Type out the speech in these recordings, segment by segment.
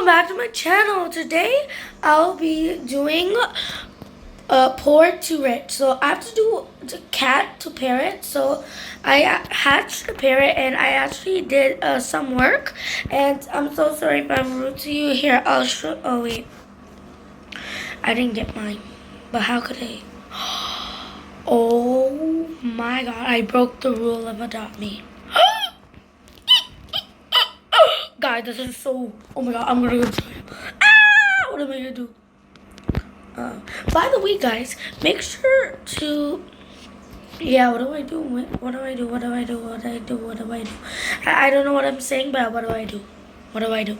welcome back to my channel. Today I'll be doing poor to rich. So I have to do the cat to parrot. So I hatched the parrot and I actually did some work. And I'm so sorry if I'm rude to you. Here, I'll show. Oh wait, I didn't get mine. But how could I? Oh my God! I broke the rule of adopt me. Guys, this is so. Oh my God! I'm gonna go. What am I gonna do? By the way, guys, make sure to. Yeah, what do I do? What do I do? What do I do? What do I do? What do I do? I don't know what I'm saying, but what do I do? What do I do?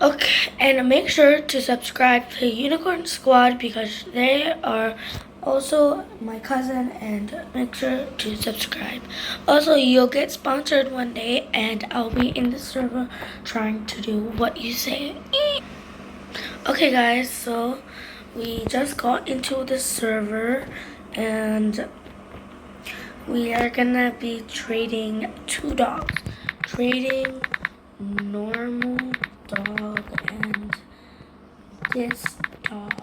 Okay, and make sure to subscribe to Unicorn Squad because they are also my cousin, and make sure to subscribe. Also, you'll get sponsored one day, and I'll be in the server trying to do what you say. Okay, guys, so we just got into the server, and we are gonna be trading two dogs. Trading normal dog and this dog.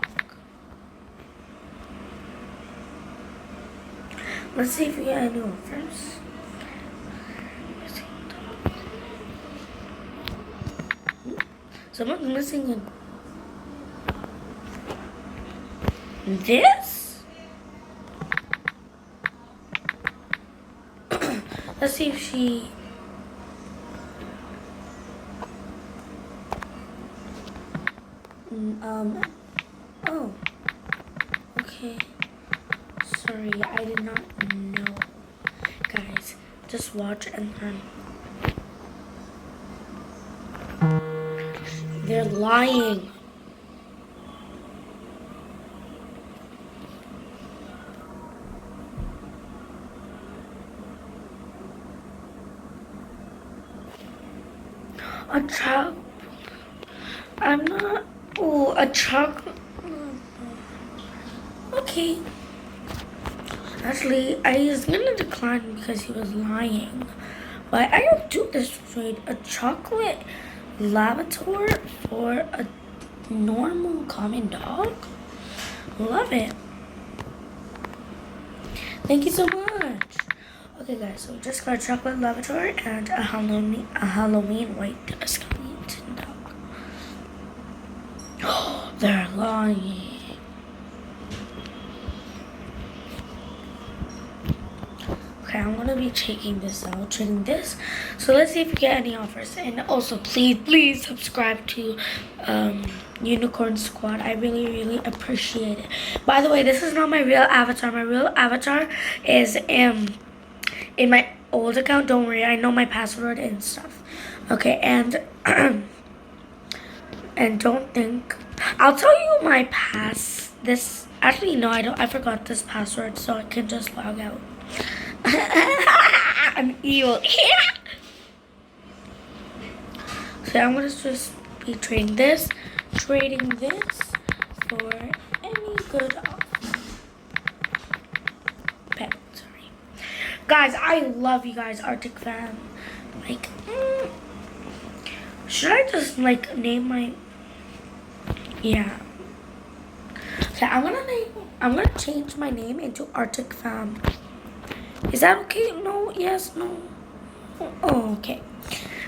Let's see if we get any offers. Someone's missing this? Let's see if she... oh. Okay. Sorry, I did not know. Guys, just watch and learn. They're lying. A truck. I'm not. Oh, a truck. Okay. Actually, I was gonna decline because he was lying. But I don't do this trade. A chocolate Labrador for a normal common dog? Love it. Thank you so much. Okay, guys, so we just got a chocolate Labrador and a Halloween white skeleton dog. Oh, they're lying. Okay, I'm gonna be checking this out, trading this. So let's see if we get any offers. And also, please subscribe to Unicorn Squad. I really appreciate it. By the way, this is not my real avatar. My real avatar is in my old account. Don't worry, I know my password and stuff. Okay, and and don't think I'll tell you my this actually no, I don't. I forgot this password, so I can just log out. I'm evil. So I'm gonna just be trading this for any good pet. Sorry, guys. I love you guys, Arctic fan. Like, should I just like name my? Yeah. So I'm gonna change my name into Arctic Fam. Is that okay? No, yes, no. Oh, okay.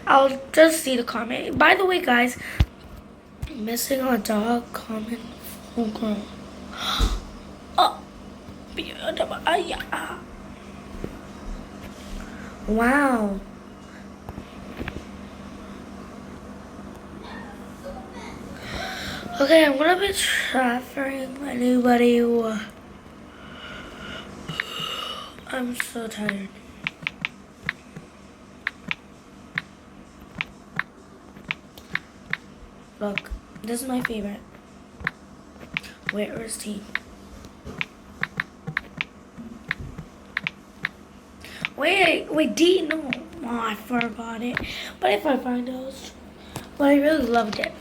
I'll just see the comment. By the way, guys, missing a dog comment. Oh, girl. Oh, beautiful. Yeah. Wow. Okay, I'm gonna be transferring anybody who. I'm so tired. Look, this is my favorite. Where is he? Wait, D, no. Oh, I forgot it. But if I find it, but I really loved it.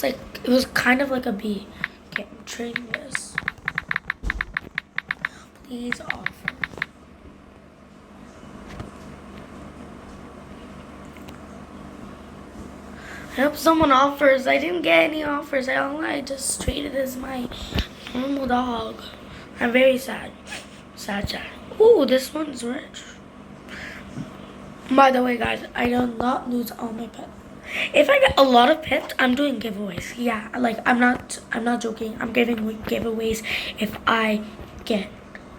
It was kind of like a bee. Okay, I'm trading this. Please offer. I hope someone offers. I didn't get any offers. I just treated it as my normal dog. I'm very sad. Sad. Ooh, this one's rich. By the way, guys, I do not lose all my pets. If I get a lot of pets, I'm doing giveaways. Yeah, like I'm not joking. I'm giving giveaways if I get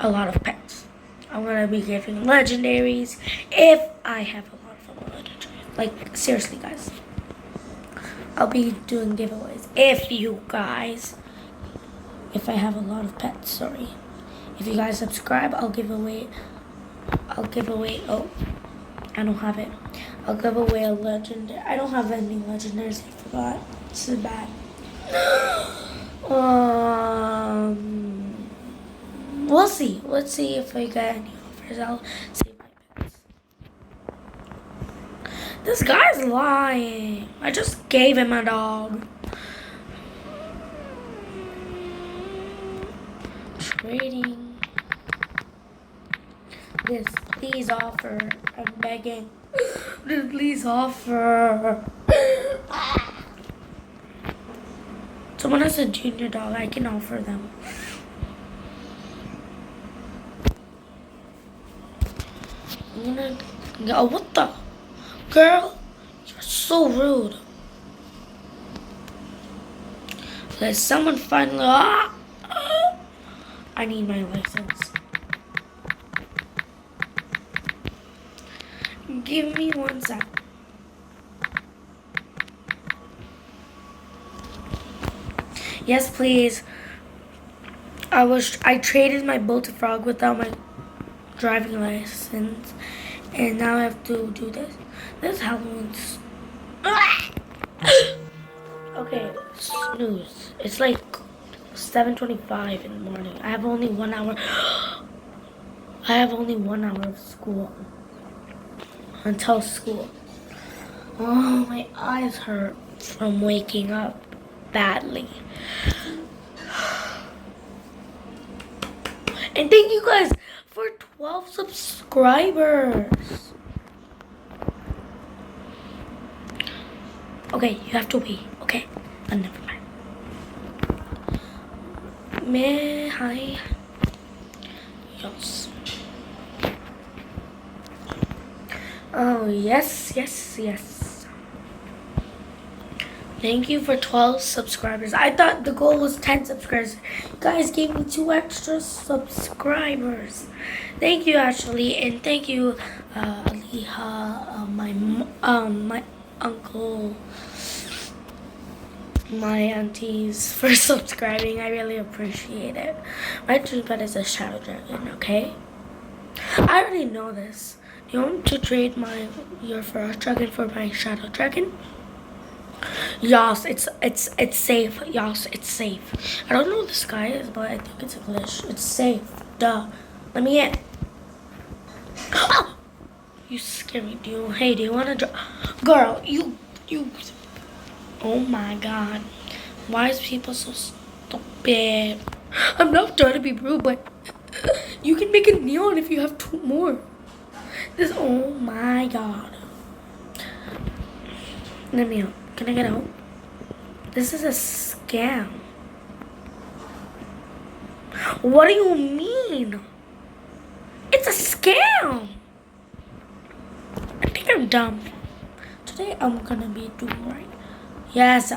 a lot of pets. I'm gonna be giving legendaries if I have a lot of legendaries. Like seriously, guys, I'll be doing giveaways if I have a lot of pets. Sorry, if you guys subscribe, I'll give away. Oh, I don't have it. I'll give away a legendary. I don't have any legendaries. I forgot. This is bad. We'll see. Let's see if I get any offers. I'll save my pets. This guy's lying. I just gave him a dog. Trading. This, please offer. I'm begging. Just please offer. Someone has a junior dog. I can offer them. I'm gonna. Oh, what the? Girl, you're so rude. Let someone finally. I need my license. Give me 1 sec. Yes, please. I traded my bullfrog without my driving license, and now I have to do this. This Halloween's. Okay, snooze. It's like 7:25 in the morning. I have only 1 hour. I have only 1 hour of school. Until school. Oh, my eyes hurt from waking up badly. And thank you guys for 12 subscribers. Okay, you have to wait. Okay, never mind. Hi. Yes. Oh, yes. Thank you for 12 subscribers. I thought the goal was 10 subscribers. You guys gave me 2 extra subscribers. Thank you, Ashley, and thank you, Aliha, my uncle, my aunties for subscribing. I really appreciate it. My dream pet is a shadow dragon, okay? I already know this. You want to trade your frost dragon for my shadow dragon? Yes, it's safe. Yes, it's safe. I don't know what this guy is, but I think it's a glitch. It's safe. Duh. Let me in. Oh! You scare me. Do you want to girl, you. Oh my god. Why is people so stupid? I'm not trying to be rude, but you can make a neon if you have 2 more. Oh my god. Let me out. Can I get out? This is a scam. What do you mean? It's a scam. I think I'm dumb. Today I'm gonna be doing right. Yes.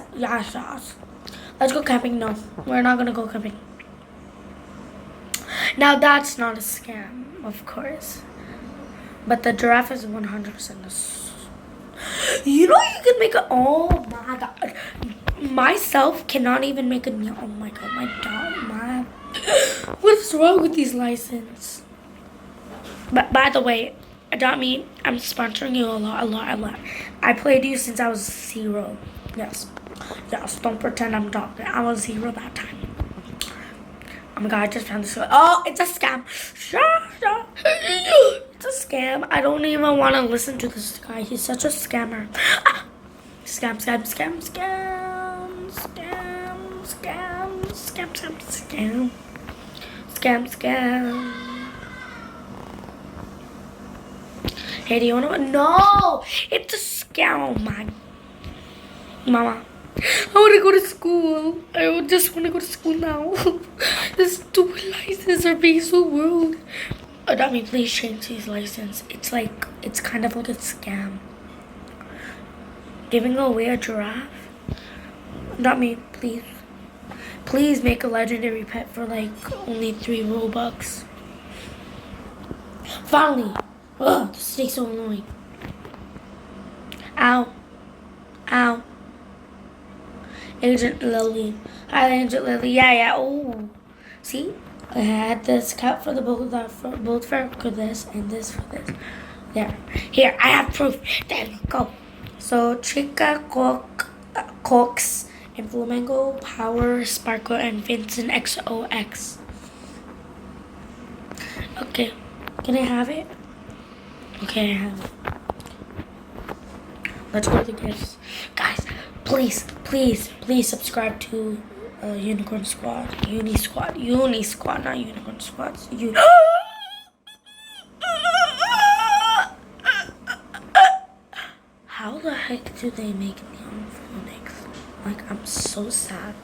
Let's go camping. No, we're not gonna go camping. Now that's not a scam, of course. But the giraffe is 100% You know you can make a. Oh my god. Myself cannot even make a. Oh my god, my dog. What's wrong with these license? But by the way, Adopt Me, I'm sponsoring you a lot. I played you since I was 0. Yes, don't pretend I'm talking. I was 0 that time. Oh my god, I just found this. Oh, it's a scam. It's a scam. I don't even want to listen to this guy. He's such a scammer. Scam. Hey, do you want to? No! It's a scam. Oh my. Mama, I want to go to school. I just want to go to school now. This stupid license are being so rude. Dummy, please change his license. It's kind of like a scam. Giving away a giraffe? Dummy, please. Please make a legendary pet for like only 3 Robux. Finally. Ugh, this thing's so annoying. Ow. Ow. Agent Lily. Hi, Agent Lily. Yeah. Oh. See? I had this cut for the both for this and this for this. There. Here, I have proof. There you go. So, Chica, Cox, and Flamingo, Power, Sparkle, and Vincent XOX. Okay. Can I have it? Okay, I have it. Let's go to the gifts. Guys, please subscribe to Unicorn Squad. Uni Squad, not Unicorn Squads. How the heck do they make neon phonics? Like, I'm so sad.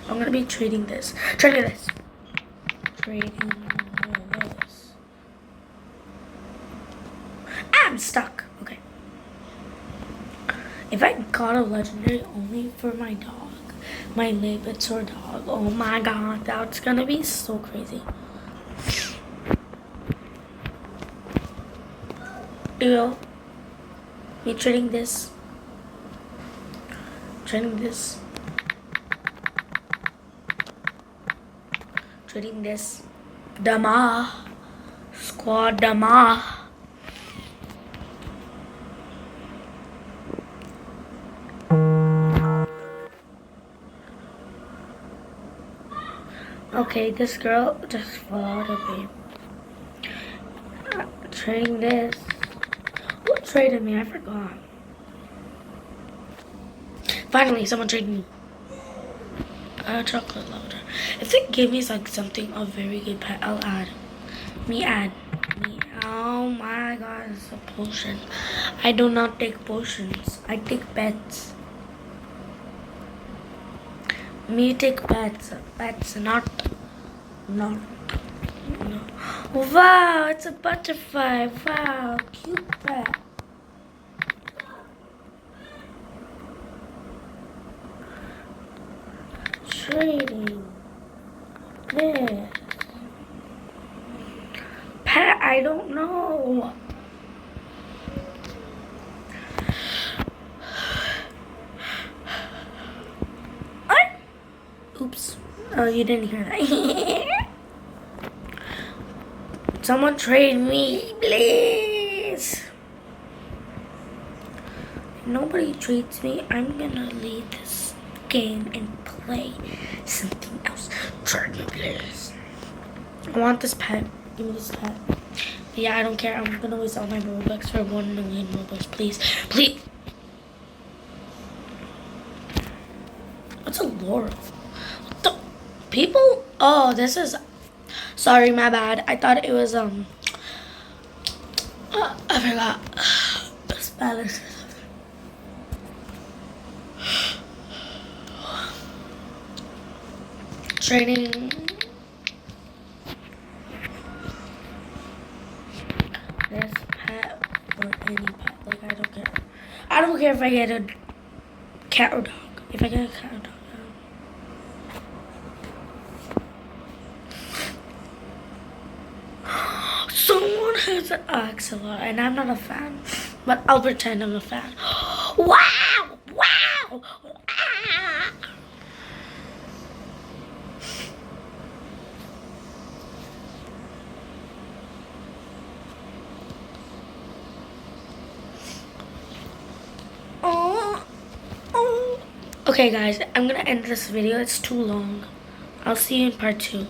I'm gonna be trading this. Trading this. I'm stuck. Okay. If I got a legendary only for my dog, my Labrador dog, oh my god, that's gonna be so crazy. Ew. Me trading this. Trading this. Trading this. Dama. Squad Dama. Okay, this girl just followed me. Trading this. Who traded me? I forgot. Finally, someone traded me. Chocolate loader. If they give me like something a very good pet, I'll add. Me. Oh my god, it's a potion. I do not take potions. I take pets. Me take pets. Pets, not. No. Wow, it's a butterfly. Wow, cute pet. Trading this pet. I don't know. Oops. Oh, you didn't hear that. Someone trade me, please. If nobody trades me, I'm gonna leave this game and play something else. Trade me, please. I want this pet. Give me this pet. But yeah, I don't care. I'm gonna waste all my Robux for 1 million Robux, please. Please. What's a Laurel? People, oh, this is, sorry, my bad. I thought it was, I forgot. Spanish. Trading this pet for any pet. Like, I don't care. I don't care if I get a cat or dog. If I get a cat or dog. Someone has an axolotl, and I'm not a fan, but I'll pretend I'm a fan. Wow! Wow! Ah! Okay, guys, I'm gonna end this video. It's too long. I'll see you in part 2.